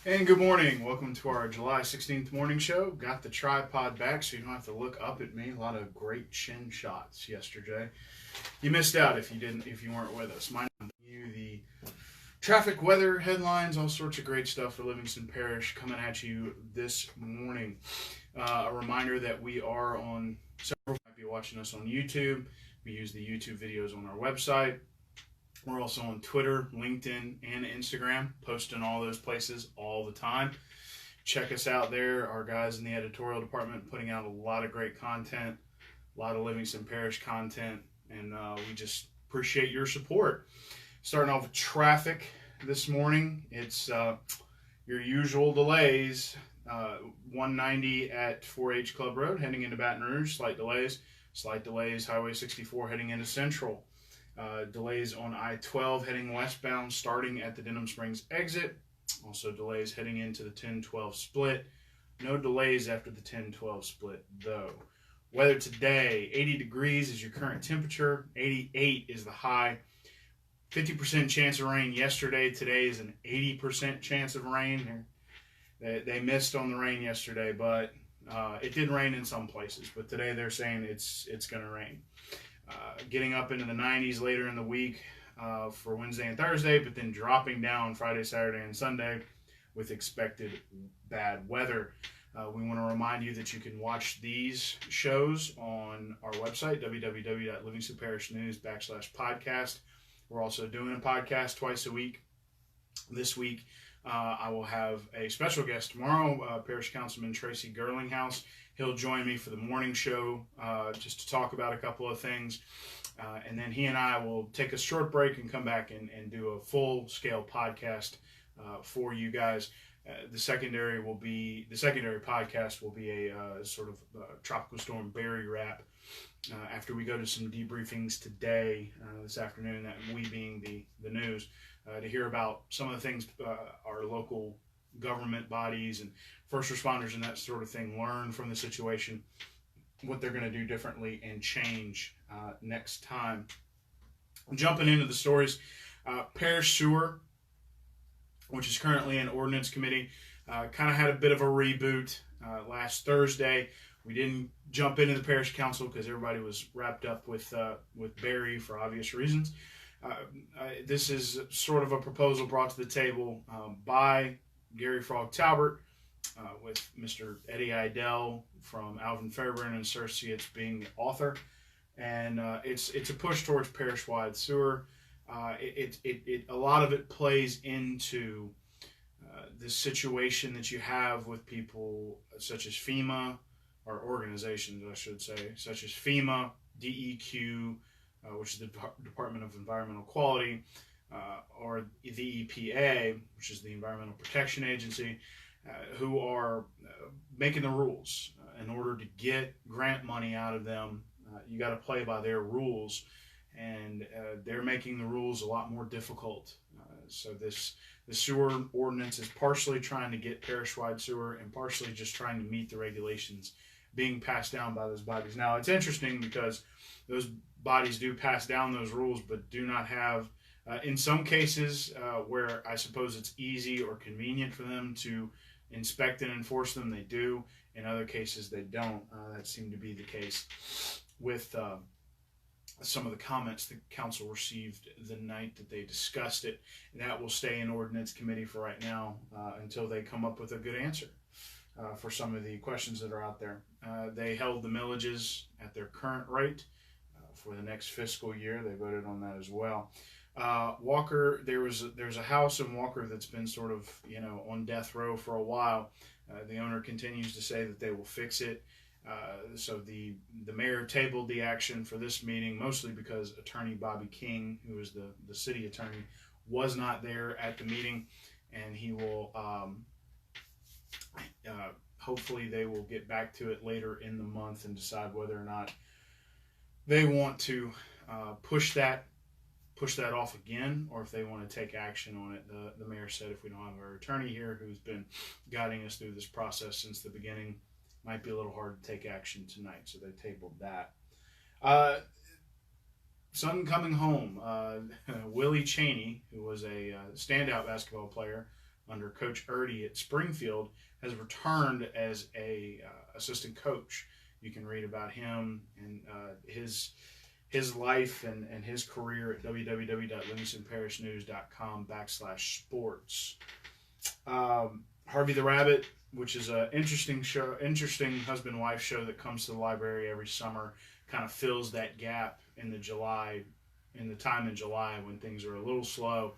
And good morning. Welcome to our July 16th morning show. Got the tripod back so you don't have to look up at me. A lot of great chin shots yesterday. You missed out if you weren't with us. My name is the traffic, weather, headlines, all sorts of great stuff for Livingston Parish coming at you this morning. A reminder that we are on several. You might be watching us on YouTube. We use the YouTube videos on our website. We're also on Twitter, LinkedIn, and Instagram, posting all those places all the time. Check us out there. Our guys in the editorial department putting out a lot of great content, a lot of Livingston Parish content, and we just appreciate your support. Starting off with traffic this morning, it's your usual delays. 190 at 4H Club Road heading into Baton Rouge, slight delays. Slight delays, Highway 64 heading into Central. Delays on I-12 heading westbound starting at the Denham Springs exit. Also delays heading into the 10-12 split. No delays after the 10-12 split though. Weather today, 80 degrees is your current temperature. 88 is the high. 50% chance of rain yesterday. Today is an 80% chance of rain. They missed on the rain yesterday, but it did rain in some places. But today they're saying it's going to rain. Getting up into the 90s later in the week for Wednesday and Thursday, but then dropping down Friday, Saturday, and Sunday with expected bad weather. We want to remind you that you can watch these shows on our website, www.livingstonparishnews.com/podcast. We're also doing a podcast twice a week. This week, I will have a special guest tomorrow, Parish Councilman Tracy Gerlinghouse. He'll join me for the morning show just to talk about a couple of things. And then he and I will take a short break and come back and do a full-scale podcast for you guys. The secondary podcast will be a sort of Tropical Storm Barry wrap after we go to some debriefings today, this afternoon, that we being the news, to hear about some of the things our local government bodies and first responders and that sort of thing learn from the situation, what they're going to do differently and change next time. Jumping into the stories, Parish Sewer, which is currently in Ordinance Committee, kind of had a bit of a reboot last Thursday. We didn't jump into the Parish Council because everybody was wrapped up with Barry for obvious reasons. This is sort of a proposal brought to the table by Gary Frog Talbert, with Mr. Eddie Idell from Alvin Fairburn and Associates being the author, and it's a push towards parish-wide sewer. A lot of it plays into the situation that you have with people such as FEMA, or organizations, I should say, such as FEMA, DEQ, which is the Department of Environmental Quality, or the EPA, which is the Environmental Protection Agency, who are making the rules. In order to get grant money out of them, you got to play by their rules, and they're making the rules a lot more difficult. So the sewer ordinance is partially trying to get parish-wide sewer and partially just trying to meet the regulations being passed down by those bodies. Now, it's interesting because those bodies do pass down those rules, but do not have, in some cases where I suppose it's easy or convenient for them to inspect and enforce them, they do. In other cases, they don't. That seemed to be the case with some of the comments the council received the night that they discussed it. And that will stay in Ordinance Committee for right now until they come up with a good answer for some of the questions that are out there. They held the millages at their current rate for the next fiscal year. They voted on that as well. Walker, there's a house in Walker that's been sort of on death row for a while. The owner continues to say that they will fix it. So the mayor tabled the action for this meeting, mostly because Attorney Bobby King, who is the city attorney, was not there at the meeting, and he will hopefully they will get back to it later in the month and decide whether or not they want to push that off again, or if they want to take action on it. The mayor said if we don't have our attorney here who's been guiding us through this process since the beginning, might be a little hard to take action tonight, so they tabled that. Son coming home, Willie Cheney, who was a standout basketball player under Coach Erdy at Springfield, has returned as a assistant coach. You can read about him and his life and his career at www.livingstonparishnews.com/sports. Harvey the Rabbit, which is an interesting husband-wife show that comes to the library every summer, kind of fills that gap in the time in July when things are a little slow.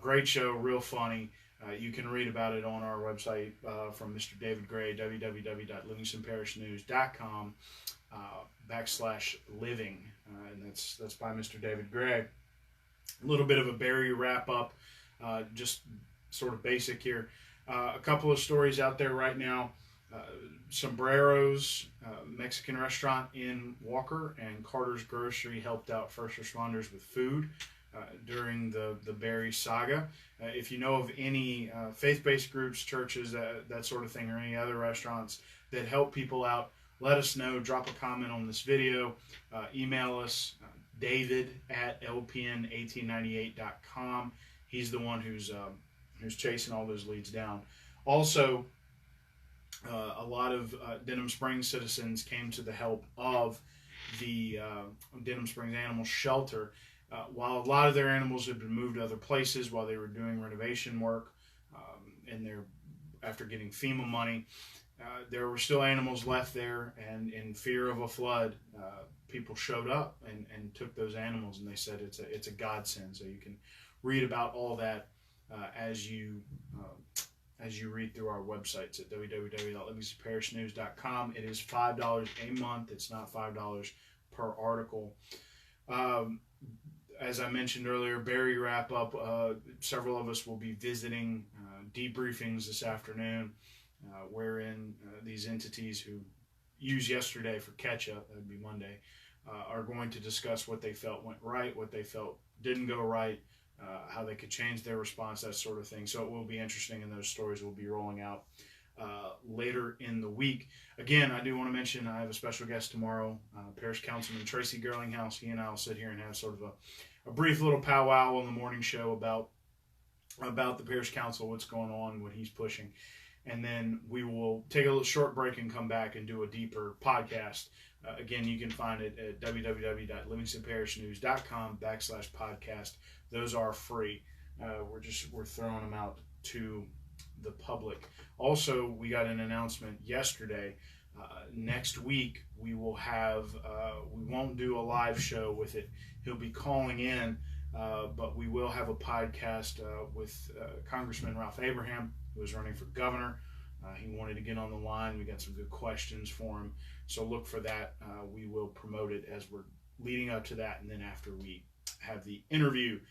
Great show, real funny. You can read about it on our website from Mr. David Gray, www.livingstonparishnews.com/living, and that's by Mr. David Gray. A little bit of a Barry wrap up, just sort of basic here. A couple of stories out there right now. Sombreros, Mexican restaurant in Walker, and Carter's Grocery helped out first responders with food during the Barry saga. If you know of any faith-based groups, churches, that sort of thing, or any other restaurants that help people out, let us know. Drop a comment on this video. Email us, david@lpn1898.com. He's the one who's chasing all those leads down. Also, a lot of Denham Springs citizens came to the help of the Denham Springs Animal Shelter. While a lot of their animals had been moved to other places while they were doing renovation work, after getting FEMA money, there were still animals left there, and in fear of a flood, people showed up and took those animals, and they said it's a godsend. So you can read about all that as you read through our websites at www.livingstonparishnews.com. It is $5 a month. It's not $5 per article. As I mentioned earlier, Barry wrap up. Several of us will be visiting debriefings this afternoon, wherein these entities who used yesterday for catch-up, that would be Monday, are going to discuss what they felt went right, what they felt didn't go right, how they could change their response, that sort of thing. So it will be interesting, and those stories will be rolling out later in the week. Again, I do want to mention I have a special guest tomorrow, Parish Councilman Tracy Girlinghouse. He and I will sit here and have sort of a brief little powwow on the morning show about the Parish Council, what's going on, what he's pushing. And then we will take a little short break and come back and do a deeper podcast. Again, you can find it at www.livingstonparishnews.com/podcast. Those are free. We're throwing them out to the public. Also, we got an announcement yesterday. Next week we will have. We won't do a live show with it. He'll be calling in, but we will have a podcast with Congressman Ralph Abraham, who is running for governor. He wanted to get on the line. We got some good questions for him, so look for that. We will promote it as we're leading up to that, and then after we have the interview.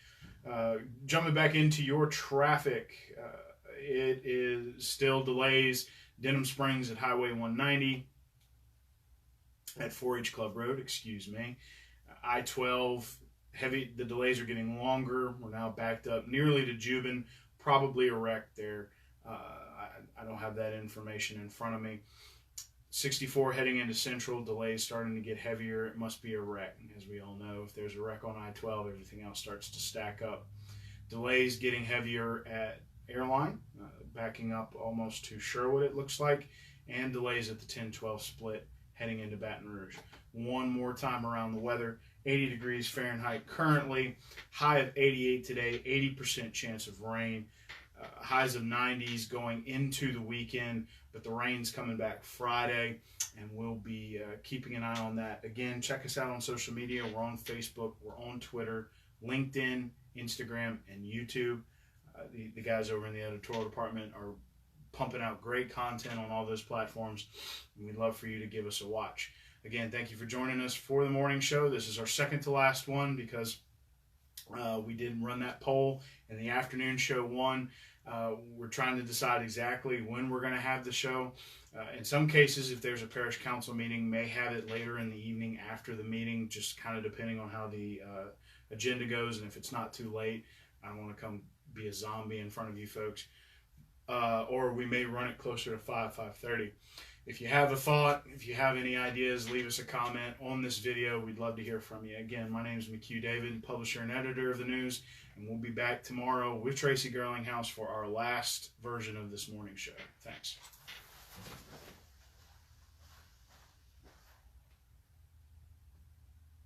Jumping back into your traffic, it is still delays. Denham Springs at Highway 190 at 4-H Club Road, I-12 heavy. The delays are getting longer. We're now backed up nearly to Juban, probably a wreck there. I don't have that information in front of me. 64 heading into Central, delays starting to get heavier. It must be a wreck. As we all know, if there's a wreck on I-12, everything else starts to stack up. Delays getting heavier at Airline, backing up almost to Sherwood, it looks like, and delays at the 10-12 split heading into Baton Rouge. One more time around the weather, 80 degrees Fahrenheit currently, high of 88 today, 80% chance of rain, highs of 90s going into the weekend, but the rain's coming back Friday, and we'll be keeping an eye on that. Again, check us out on social media. We're on Facebook, we're on Twitter, LinkedIn, Instagram, and YouTube. The guys over in the editorial department are pumping out great content on all those platforms, and we'd love for you to give us a watch. Again, thank you for joining us for the morning show. This is our second to last one because we didn't run that poll, and the afternoon show won. We're trying to decide exactly when we're going to have the show. In some cases, if there's a parish council meeting, may have it later in the evening after the meeting, just kind of depending on how the agenda goes, and if it's not too late. I don't want to come be a zombie in front of you folks. Or we may run it closer to 5:30. If you have a thought, if you have any ideas, leave us a comment on this video. We'd love to hear from you. Again, my name is McHugh David, publisher and editor of the news, and we'll be back tomorrow with Tracy Girlinghouse for our last version of this morning show. Thanks.